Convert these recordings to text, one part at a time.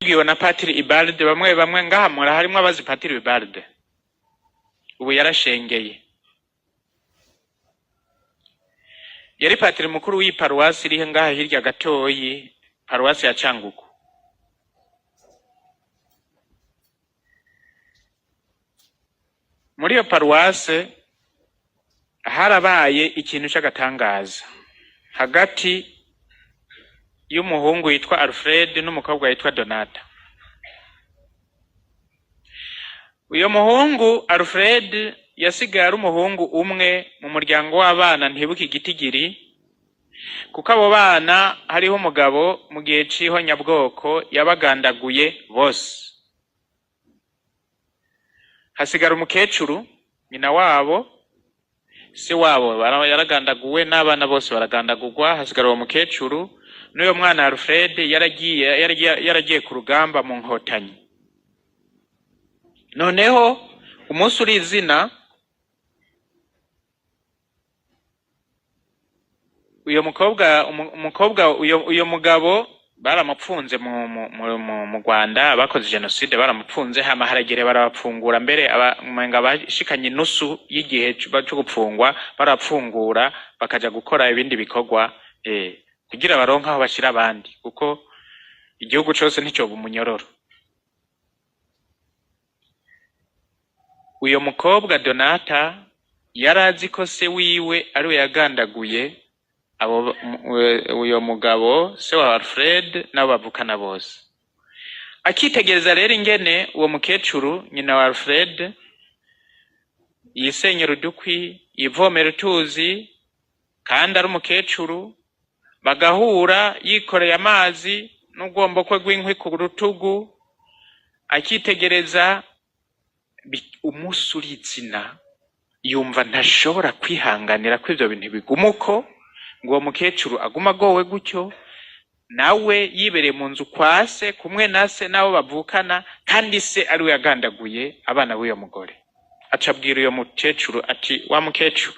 twabibwiwe na Patiri Ibalde bamwe bamwe ngahamura harimo abazi Patiri Ibalde ubu yarashengeye yari patiri mukuru w'iparuwasi iri ngaha hirya gatoyi paruwasi ya Cangugu muri iyo paruwase harabaye ikintu cy'agatangaza hagati y'umuhungu yitwa Alfred n'umukobwa yitwa Donata. Uyo muhungu Alfred yasigaye ari umuhungu umwe mu muryango w'abana ntibuka igitigiri kuko abo bana hariho umugabo mu gihe ciho nyabwoko yabagandaguye bose. Hasigara umukecuru nyina wabo se wabo yaragandaguwe n'abana bose baragandagurwa. Hasigara uwo mukecuru n'uyo mwana Alfred yaragiye ku rugamba mu Nkotanyi. Noneho umunsi uri izina uyo mugabo baramupfunze mu Rwanda bakoze genocide baramupfunze hama haragere barabapfungura mbere abamenga bashikanye nusu y'igihe cyo gupfungwa barapfungura bakaja gukora ibindi bikorwa kugira baronka aho bashira abandi kuko igihugu cyose nticyo bumunyororo. Uyo mukobwa Donata yarazi ko se wiwe ari we yagandaguye abo uyo mugabo se wa Alfred nabo bavukana bose. Akitegereza rero ingene uwo mukecuru nyina wa Alfred yisenyera udukwi yivomera utuzi kandi ari umukecuru bagahura yikoreye amazi n'ugomba kwe rw'inkwi ku rutugu. Akitegereza umusurizina yumva ntashobora kwihanganira ko ivyo bintu bigumuko ngo uwo mukecuru aguma gowe gutyo nawe yibereye mu nzu kwase kumwe nase nabo bavukana kandi se ari we yagandaguye abana b'uyo mugore. Acabwira uyo mukecuru ati wa mukecuru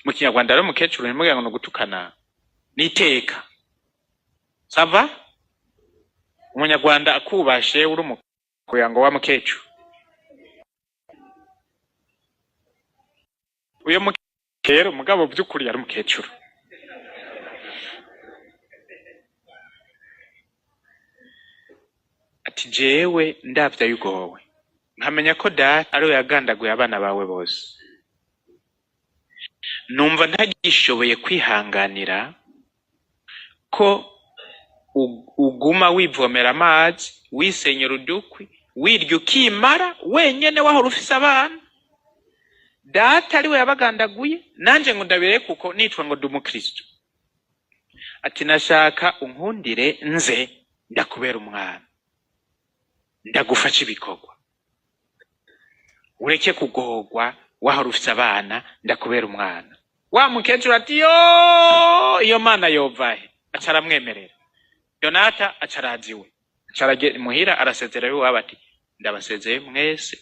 mu Kinyarwanda ari umukecuru ntimubwira ngo no gutukana niteka sava umunyarwanda akubashe uri umukuyango wa mukecuru. Uyo mukecuru mugabo by'ukuri yari umukecuru. Ati jewe ndavya yugowe nkamenya ko data ari we yagandaguye abana bawe bose numva ntagishoboye kwihanganira ko uguma wivomera amazi wisenyera udukwi wirya ukimara wenyene wahora ufise abana. Data ari we yabagandaguye nanje ngo ndabire kuko nitwa ngo ndi umukristo. Ati nashaka unkundire nze ndakubera umwana ndagufasha ibikorwa ureke kugorwa wahora ufise abana ndakubera umwana. Wa mukecuru ati iyo mana yovahe acaramwemerera. Donata acaraziwe acarage muhira arasezera iwabo ati ndabasezeye mwese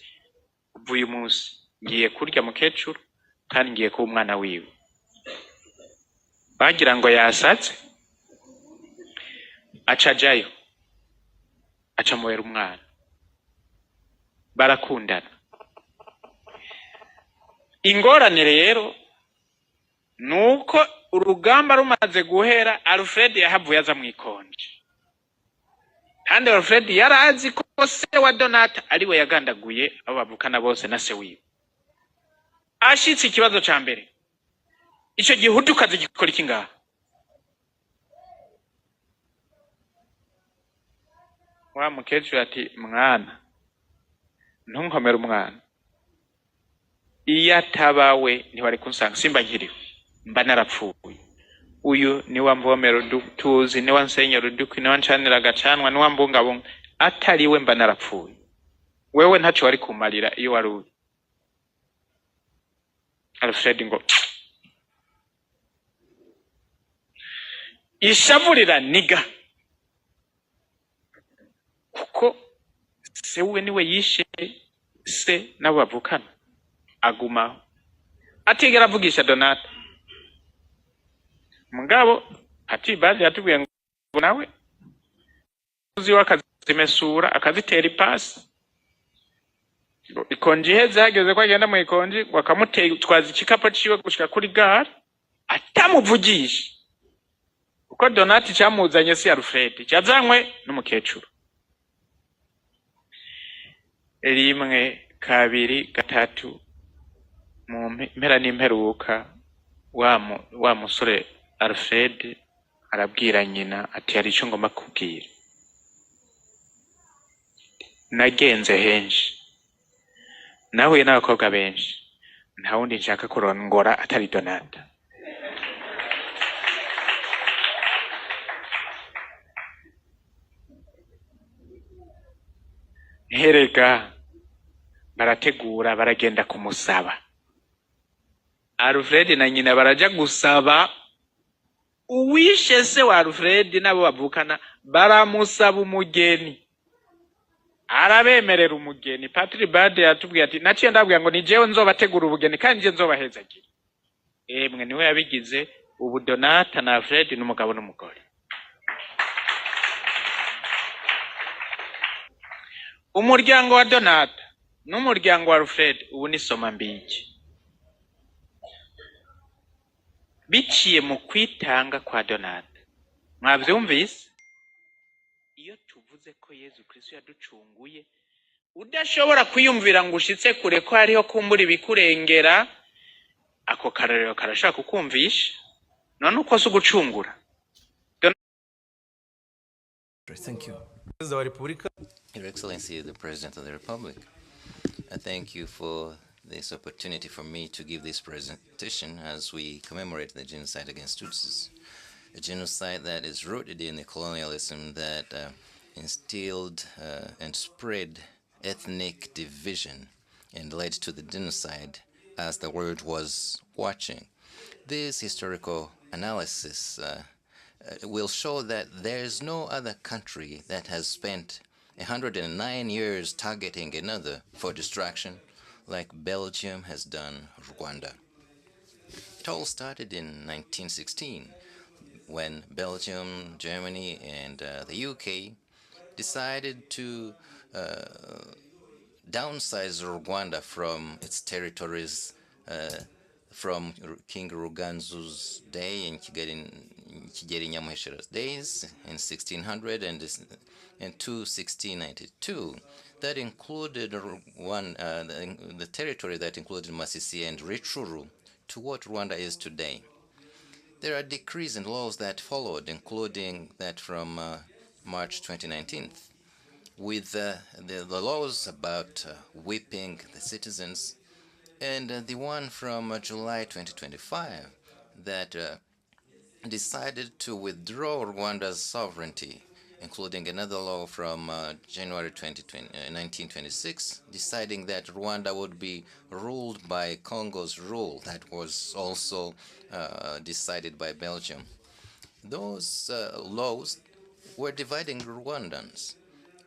uvuye umunsi ngiye kurya mukecuru kandi ngiye kuba umwana wiwe. Bagira ngo yasatse acajayo acamuwera umwana barakundana. Ingorane rero nuko urugamba rumaze guhera Alfred yahavuye aza mwikonje kandi Alfred yarazi ko se wa Donata ari we yagandaguye abo bavukana bose na se wiwe. Ashitse ikibazo ca mbere ico gihutu kazi gikora iki ngaha? Wa mukecuru ati mwana ntunkomera umwana iyo atabawe ntiwari kunsanga simba nkiriho mba narapfuye. Uyu ni wa mvomero utuzi ni wa nsenyera udukwi ni wa ncanira agacanwa ni wa mbungabunga atariwe mba narapfuye. Wewe ntaco wari kumarira iyo wari uri. Alfred ngo ishavurira niga kuko se we niwe yishe se nabo bavukana aguma atigera avugisha Donata. Mugabo ati baje atubwiye ngo nawe uzi wakazi zimesura akazitera ipasi, ikonji iheze hageze ko agenda mu ikonji bakamutwaza igikapu ciwe gushika kuri gare atamuvugisha, kuko Donati cyamuzanye si Alfred, cyazanywe n'umukecuru. Rimwe kabiri gatatu mu mpera n'imperuka wa musore Alfred arabwira nyina ati hari icyo ngomba kubwira. Nagenze henshi, nahuye n'abakobwa benshi, nta wundi nshaka kurongora atari Donata. Herega barategura baragenda kumusaba. Alfred na nyina baraja gusaba uwishe se wa Alfred nabo bavukana, baramusaba umugeni, arabemerera umugeni. Patri Bade yatubwiye ati naciye ndabwira ngo ni jewe nzobategura ubugeni kandi nje nzobahezagira. Mwe niwe yabigize. Ubu Donata na Alfred n'umugabo n'umugore. Umuryango wa Donata n'umuryango wa Alfred ubu ni soma mbiki, biciye mu kwitanga kwa Donata. Mwavyumvise? Iyo tuvuze ko Yezu Kristo yaducunguye, udashobora kwiyumvira ngo ushitse kure ko hariho kumbura ibikurengera, ako karorero karashaka kukumvisha none uko se ugucungura. Thank you. Your Excellency, the President of the Republic, I thank you for this opportunity for me to give this presentation as we commemorate the genocide against Tutsis, a genocide that is rooted in the colonialism that instilled and spread ethnic division and led to the genocide as the world was watching. This historical analysis will show that there is no other country that has spent 109 years targeting another for destruction like Belgium has done Rwanda. It all started in 1916 when Belgium, Germany, and the UK decided to downsize Rwanda from its territories from King Ruganzu's day and Kigeli Nyamuheshera's days in 1600 and to 1692. That included the territory that included Masisi and Rutshuru to what Rwanda is today. There are decrees and laws that followed, including that from March 2019, with the laws about whipping the citizens, and the one from July 2025 that decided to withdraw Rwanda's sovereignty, including another law from January 1926, deciding that Rwanda would be ruled by Congo's rule. That was also decided by Belgium. Those laws were dividing Rwandans.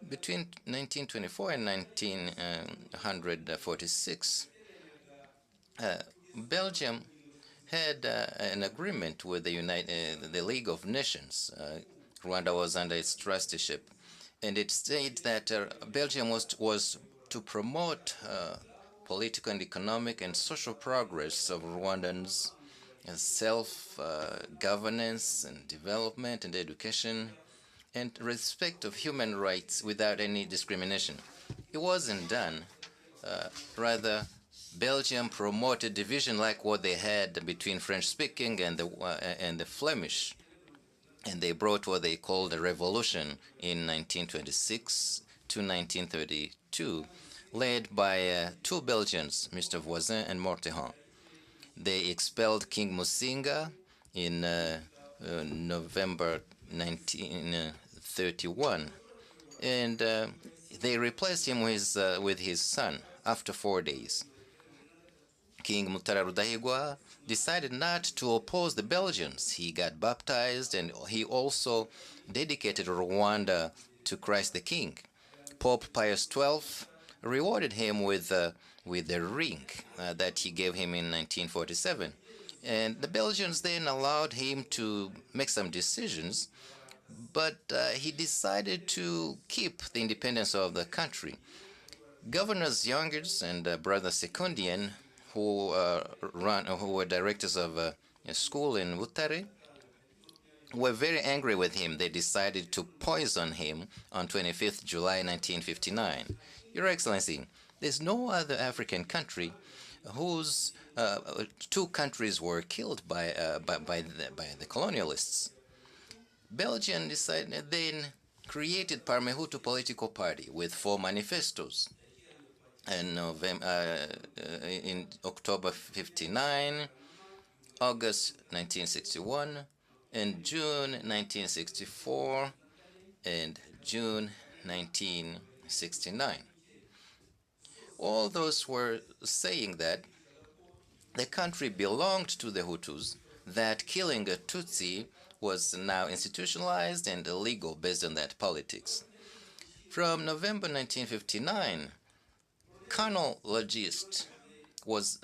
Between 1924 and 1946, Belgium had an agreement with the League of Nations. Rwanda was under its trusteeship, and it stated that Belgium was to promote political and economic and social progress of Rwandans, self-governance and development and education, and respect of human rights without any discrimination. It wasn't done. Rather, Belgium promoted division like what they had between French-speaking and the Flemish, and they brought what they called a revolution in 1926 to 1932, led by two Belgians, Mr. Voisin and Mortehan. They expelled King Musinga in November 1931, and they replaced him with his son after 4 days. King Mutara Rudahigwa decided not to oppose the Belgians. He got baptized, and he also dedicated Rwanda to Christ the King. Pope Pius XII rewarded him with a ring that he gave him in 1947. And the Belgians then allowed him to make some decisions but he decided to keep the independence of the country. Governors Youngers and Brother Secundian, who were directors of a school in Butare, were very angry with him. They decided to poison him on 25th July 1959. Your Excellency, there's no other African country whose two countries were killed by the colonialists. Belgium decided then created Parmehutu political party with 4 manifestos. In October 59, August 1961, and June 1964, and June 1969. All those were saying that the country belonged to the Hutus, that killing a Tutsi was now institutionalized and illegal based on that politics. From November 1959, Colonel Logist was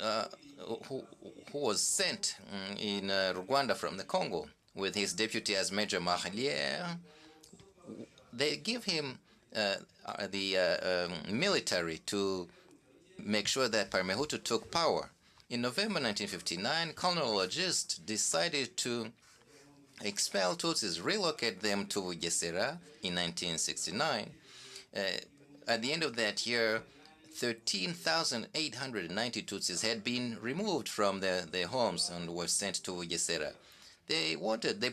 who was sent in Rwanda from the Congo with his deputy as Major Marlier. They give him the military to make sure that Parmehutu took power. In November 1959, Colonel Logist decided to expel Tutsis, relocate them to Bugesera in 1969. At the end of that year, 13,890 Tutsis had been removed from their homes and were sent to Bugesera. They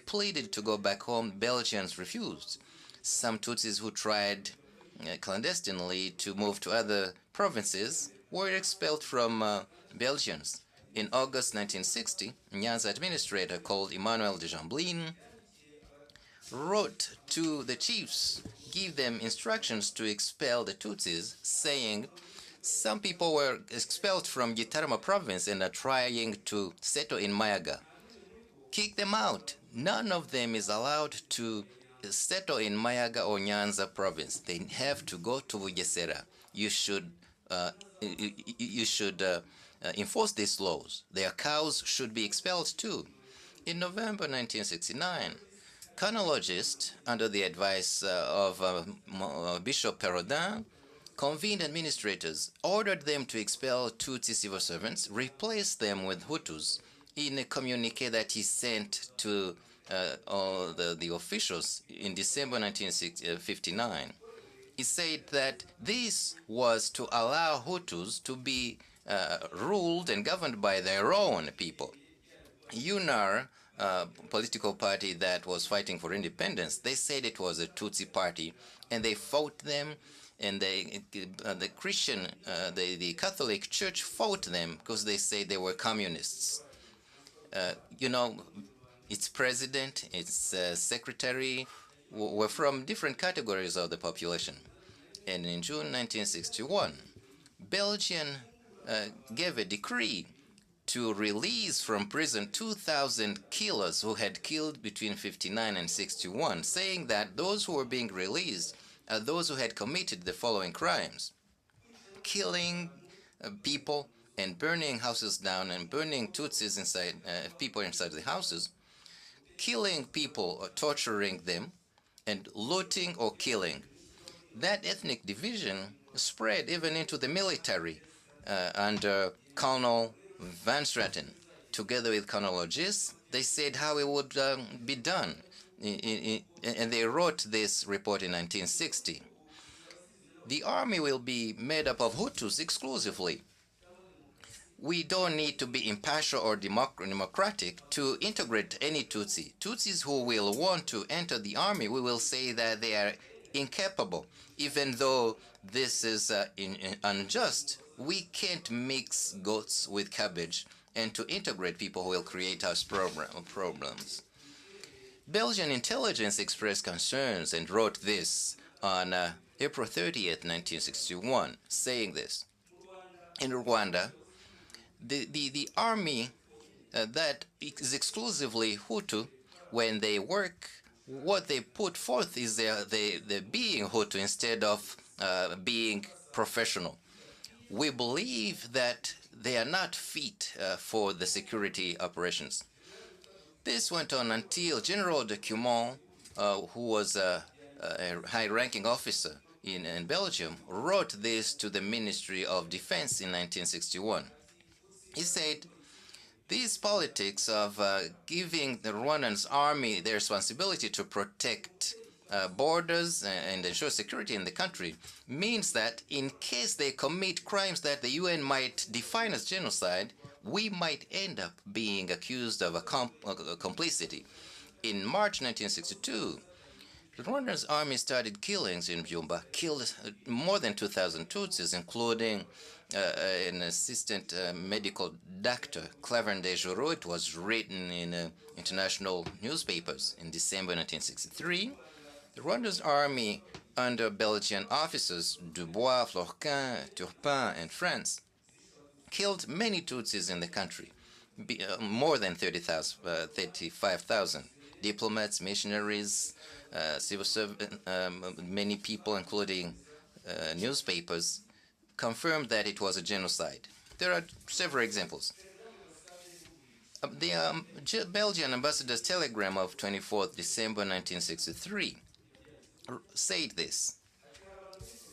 pleaded to go back home. Belgians refused. Some Tutsis who tried clandestinely to move to other provinces were expelled from Belgians. In August 1960, Nyanza administrator called Emmanuel de Jamblin wrote to the chiefs, give them instructions to expel the Tutsis, saying some people were expelled from Gitarama province and are trying to settle in Mayaga. Kick them out. None of them is allowed to settle in Mayaga or Nyanza province. They have to go to Bugesera. You should enforce these laws. Their cows should be expelled too. In November 1969, Chronologist, under the advice of Bishop Perrodin, convened administrators, ordered them to expel Tutsi civil servants, replace them with Hutus. In a communique that he sent to all the officials in December 1959, he said that this was to allow Hutus to be ruled and governed by their own people. UNAR, political party that was fighting for independence, they said it was a Tutsi party, and they fought them, and the Christian, the Catholic Church fought them because they said they were communists. Its president, its secretary were from different categories of the population. And in June 1961, Belgium gave a decree to release from prison 2,000 killers who had killed between 59 and 61, saying that those who were being released are those who had committed the following crimes: killing people and burning houses down and burning Tutsis inside, people inside the houses, killing people or torturing them, and looting or killing. That ethnic division spread even into the military under Colonel Van Straten. Together with Colonel Logis, they said how it would be done. And they wrote this report in 1960. The army will be made up of Hutus exclusively. We don't need to be impartial or democratic to integrate any Tutsi. Tutsis who will want to enter the army, we will say that they are incapable. Even though this is unjust, we can't mix goats with cabbage and to integrate people who will create us problems. Belgian intelligence expressed concerns and wrote this on April 30th, 1961, saying this: in Rwanda, the army that is exclusively Hutu, when they work, what they put forth is they being Hutu instead of being professional. We believe that they are not fit for the security operations. This went on until General de Cumont who was a high-ranking officer in Belgium, wrote this to the Ministry of Defense in 1961. He said, "These politics of giving the Rwandan army the responsibility to protect borders and ensure security in the country means that in case they commit crimes that the UN might define as genocide, we might end up being accused of a complicity." In March 1962, the Rwandan army started killings in Byumba, killed more than 2,000 Tutsis, including an assistant medical doctor, Clavin de Jouro. It was written in international newspapers in December 1963. The Rwandan army, under Belgian officers Dubois, Florquin, Turpin, and France, killed many Tutsis in the country, more than 35,000. Diplomats, missionaries, civil servants, many people, including newspapers, confirmed that it was a genocide. There are several examples. The Belgian ambassador's telegram of 24th December 1963 said this: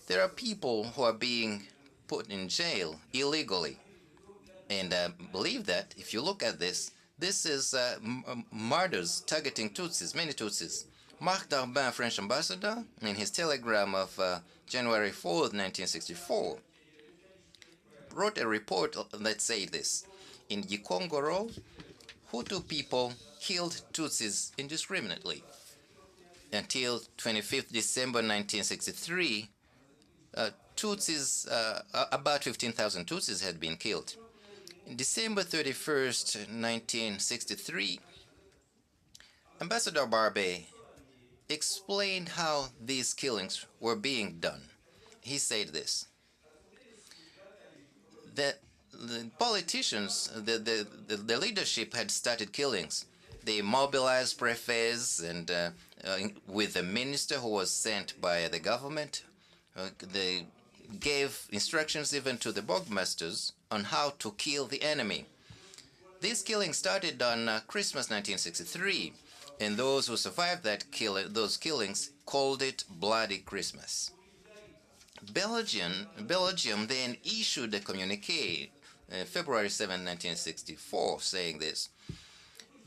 "There are people who are being put in jail illegally." And I believe that if you look at this, this is murders targeting Tutsis, many Tutsis. Marc Darbin, French ambassador, in his telegram of January 4th, 1964, wrote a report that said this: "In Gikongoro, Hutu people killed Tutsis indiscriminately. Until 25th December 1963, Tutsis, about 15,000 Tutsis had been killed. In December 31st, 1963, Ambassador Barbe explained how these killings were being done. He said this: that the politicians, the leadership had started killings. They mobilized prefets and with a minister who was sent by the government. They gave instructions even to the burgomasters on how to kill the enemy. These killings started on Christmas 1963, and those who survived those killings called it Bloody Christmas. Belgium then issued a communique February 7, 1964, saying this: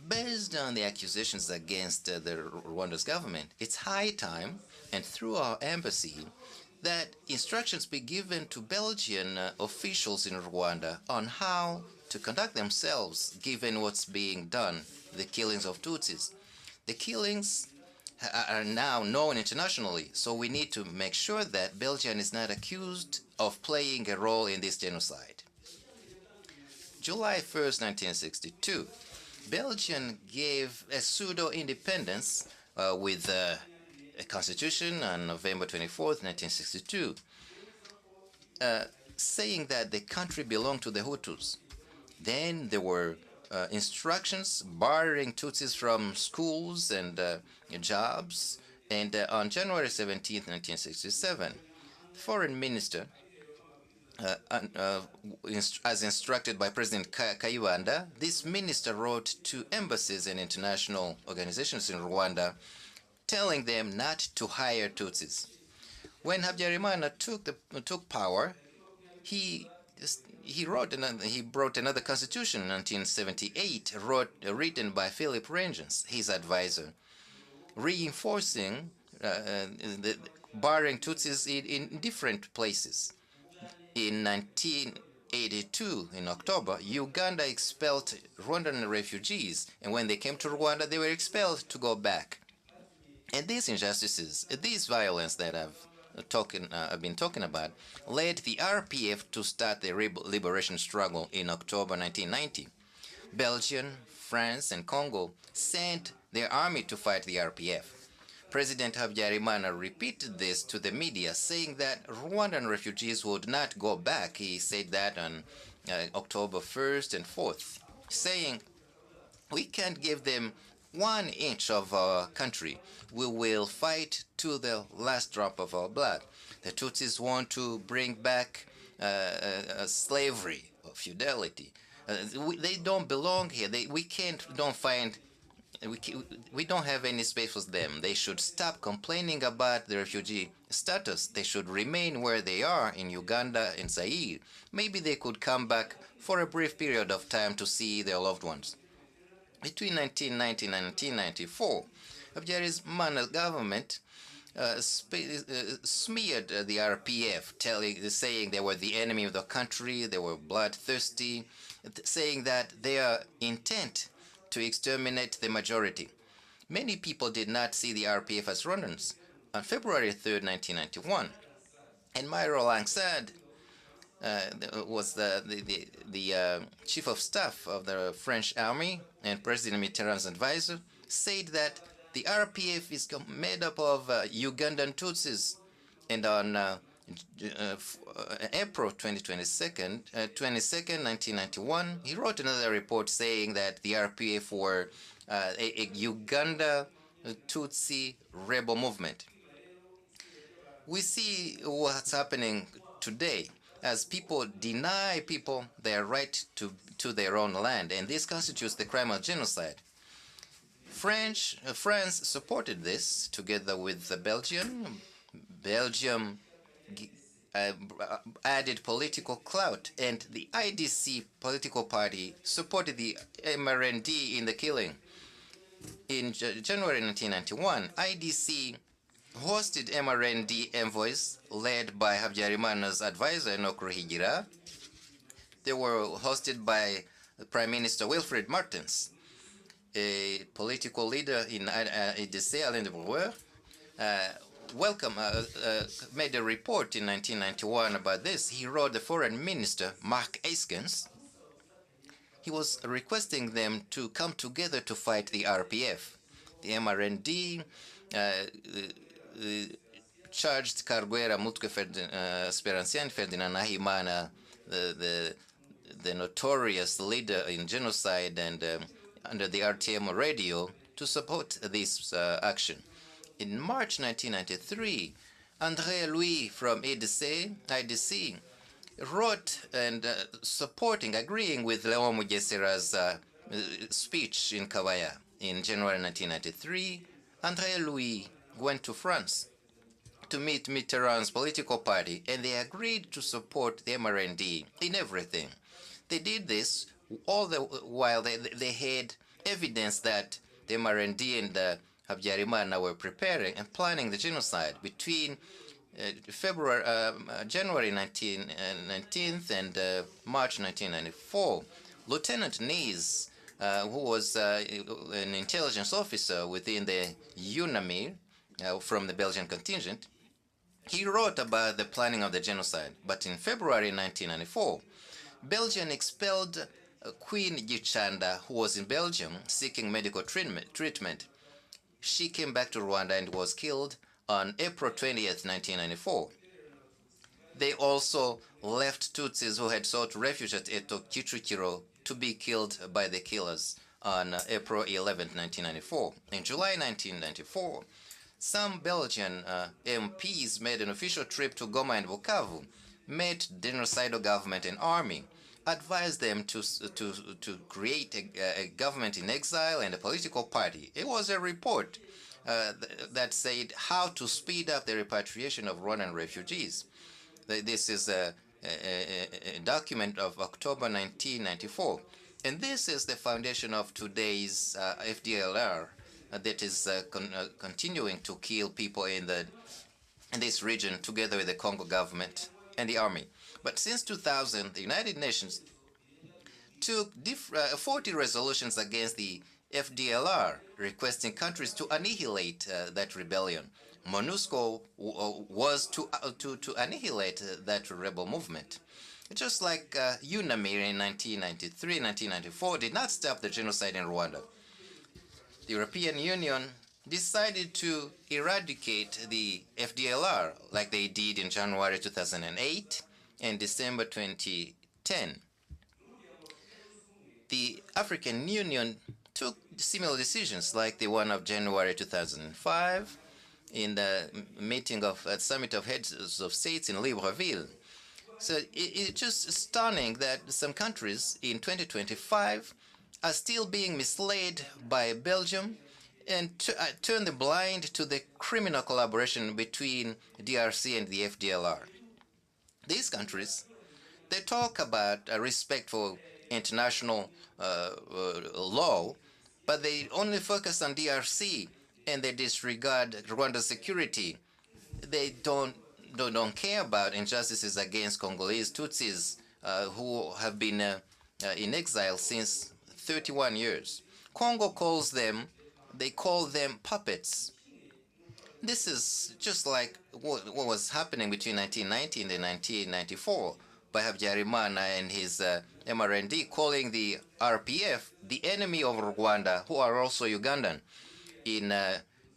"Based on the accusations against the Rwanda's government, it's high time, and through our embassy, that instructions be given to Belgian officials in Rwanda on how to conduct themselves given what's being done, the killings of Tutsis. The killings are now known internationally, so we need to make sure that Belgium is not accused of playing a role in this genocide." July 1st, 1962, Belgium gave a pseudo-independence with a constitution on November 24th, 1962, saying that the country belonged to the Hutus. Then there were instructions barring Tutsis from schools and jobs. And on January 17th, 1967, the foreign minister, as instructed by President Kayibanda, this minister wrote to embassies and international organizations in Rwanda, telling them not to hire Tutsis. When Habyarimana took power, he brought another constitution in 1978, written by Philip Reyntjens, his advisor, reinforcing barring Tutsis in different places. In 1982, in October, Uganda expelled Rwandan refugees, and when they came to Rwanda, they were expelled to go back. And these injustices, this violence that I've been talking about, led the RPF to start the liberation struggle in October 1990. Belgium, France, and Congo sent their army to fight the RPF. President Habyarimana repeated this to the media, saying that Rwandan refugees would not go back. He said that on October 1st and 4th, saying, "We can't give them 1 inch of our country. We will fight to the last drop of our blood." The Tutsis want to bring back slavery or feudality. They don't belong here. We don't find we don't have any space for them. They should stop complaining about the refugee status. They should remain where they are in Uganda and Zaire. Maybe they could come back for a brief period of time to see their loved ones. Between 1990 and 1994, Habyarimana's government smeared the RPF, saying they were the enemy of the country, they were bloodthirsty, saying that their intent to exterminate the majority. Many people did not see the RPF as Rwandans. On February 3rd, 1991, and Myro Langsad was the chief of staff of the French army and President Mitterrand's advisor, said that the RPF is made up of Ugandan Tutsis. And on April 22nd, 1991, he wrote another report saying that the RPF were a Uganda Tutsi rebel movement. We see what's happening today as people deny people their right to their own land, and this constitutes the crime of genocide. France supported this together with Belgium. Belgium added political clout, and the IDC political party supported the MRND in the killing. In January 1991, IDC hosted MRND envoys led by Habyarimana's advisor Enoch Ruhigira. They were hosted by Prime Minister Wilfred Martens, a political leader in IDC, Alain de Brouwer. Made a report in 1991 about this. He wrote the foreign minister, Mark Aiskens. He was requesting them to come together to fight the RPF. The MRND charged Carguera Mutke Sperancian Ferdinand Nahimana, the notorious leader in genocide and under the RTM radio, to support this action. In March 1993, André Louis from IDC wrote and agreeing with Leon Mugesera's speech in Kawaya. In January 1993, André Louis went to France to meet Mitterrand's political party, and they agreed to support the MRND in everything. They did this all the while they had evidence that the MRND and Habyarimana were preparing and planning the genocide. Between January 19th and March 1994, Lieutenant Nies, who was an intelligence officer within the UNAMIR from the Belgian contingent, he wrote about the planning of the genocide. But in February 1994, Belgium expelled Queen Gichanda, who was in Belgium seeking medical treatment. She came back to Rwanda and was killed on April 20th, 1994. They also left Tutsis who had sought refuge at Eto Kicukiro to be killed by the killers on April 11th, 1994. In July 1994, some Belgian MPs made an official trip to Goma and Bukavu, met the genocidal government and army, advised them to create a government in exile and a political party. It was a report that said how to speed up the repatriation of Rwandan refugees. This is a document of October 1994. And this is the foundation of today's FDLR that is continuing to kill people in this region together with the Congo government and the army. But since 2000, the United Nations took 40 resolutions against the FDLR, requesting countries to annihilate that rebellion. MONUSCO was to annihilate that rebel movement. Just like UNAMIR in 1993, 1994 did not stop the genocide in Rwanda. The European Union decided to eradicate the FDLR like they did in January 2008 and December 2010. The African Union took similar decisions like the one of January 2005 in the meeting of Summit of Heads of States in Libreville. So it's just stunning that some countries in 2025 are still being misled by Belgium and turn the blind to the criminal collaboration between DRC and the FDLR. These countries, they talk about respect for international law, but they only focus on DRC and they disregard Rwanda's security. They don't care about injustices against Congolese Tutsis who have been in exile since 31 years. Congo they call them puppets. This is just like what was happening between 1990 and 1994 by Habyarimana and his MRND calling the RPF the enemy of Rwanda, who are also Ugandan. In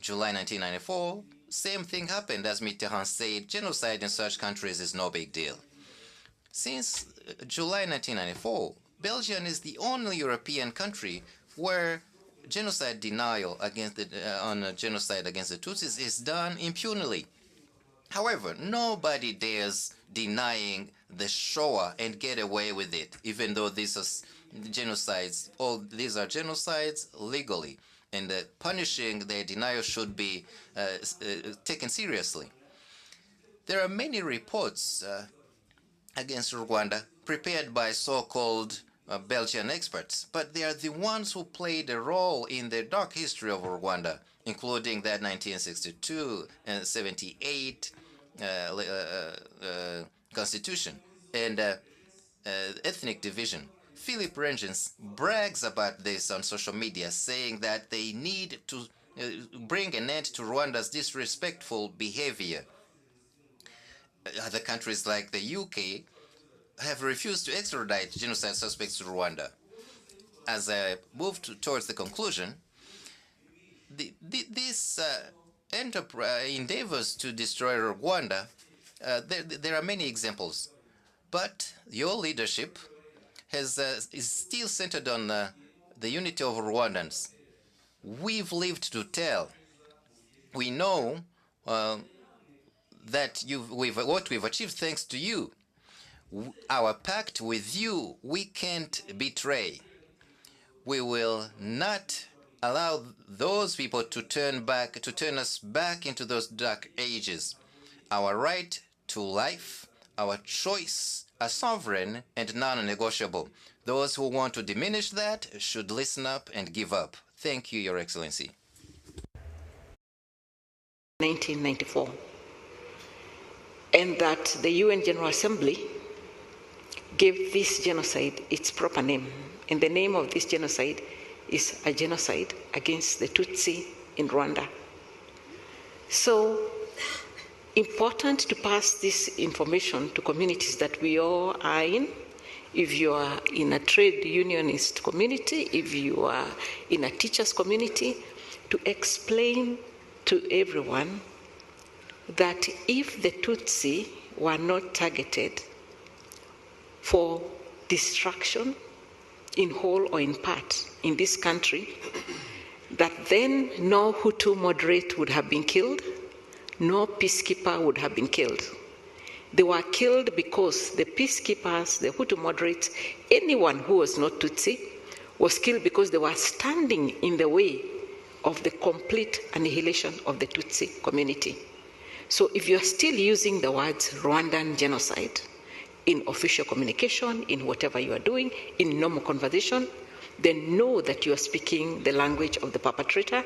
July 1994, same thing happened. As Mitterrand said, genocide in such countries is no big deal. Since July 1994, Belgium is the only European country where genocide denial on genocide against the Tutsis is done impunely. However, nobody dares denying the Shoah and get away with it, even though these are genocides. All these are genocides legally, and punishing their denial should be taken seriously. There are many reports against Rwanda prepared by so-called Belgian experts, but they are the ones who played a role in the dark history of Rwanda, including that 1962 and 78 constitution and ethnic division. Philip Rengens brags about this on social media, saying that they need to bring an end to Rwanda's disrespectful behavior. Other countries like the UK have refused to extradite genocide suspects to Rwanda. As I move towards the conclusion, these endeavors to destroy Rwanda, there are many examples, but your leadership is still centered on the unity of Rwandans. We've lived to tell. We know that what we've achieved thanks to you. Our pact with you, we can't betray. We will not allow those people to turn us back into those dark ages. Our right to life, our choice are sovereign and non-negotiable. Those who want to diminish that should listen up and give up. Thank you, Your Excellency. 1994, and that the UN General Assembly gave this genocide its proper name. And the name of this genocide is a genocide against the Tutsi in Rwanda. So, important to pass this information to communities that we all are in. If you are in a trade unionist community, if you are in a teacher's community, to explain to everyone that if the Tutsi were not targeted for destruction in whole or in part in this country, that then no Hutu moderate would have been killed, no peacekeeper would have been killed. They were killed because the peacekeepers, the Hutu moderates, anyone who was not Tutsi was killed because they were standing in the way of the complete annihilation of the Tutsi community. So if you are still using the words Rwandan genocide in official communication, in whatever you are doing, in normal conversation, then know that you are speaking the language of the perpetrator,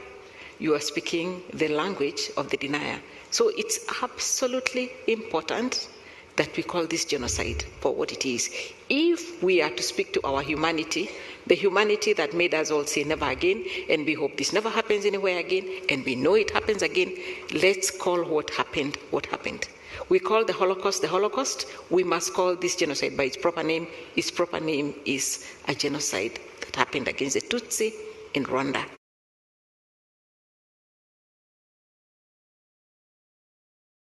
you are speaking the language of the denier. So it's absolutely important that we call this genocide for what it is. If we are to speak to our humanity, the humanity that made us all say never again, and we hope this never happens anywhere again, and we know it happens again, let's call what happened, what happened. We call the Holocaust, we must call this genocide by its proper name. Its proper name is a genocide that happened against the Tutsi in Rwanda.